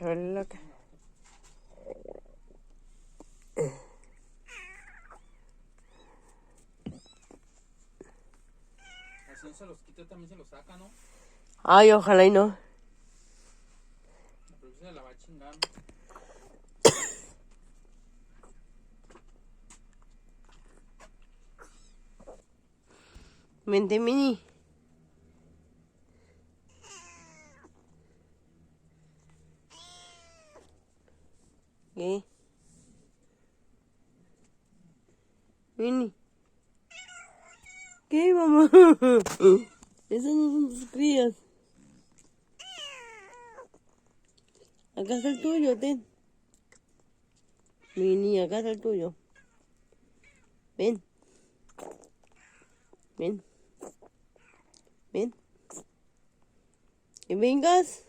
vuelve loca. Así no se los quita, también se los saca, ¿no? Ay, ojalá y no. Pero se la va a chingar. Vente, Mini. ¿Qué? Mini. ¿Qué, mamá? Esas no son tus crías. Acá está el tuyo, ten. Mini, acá está el tuyo. Ven. Ven. Ven. Que vengas.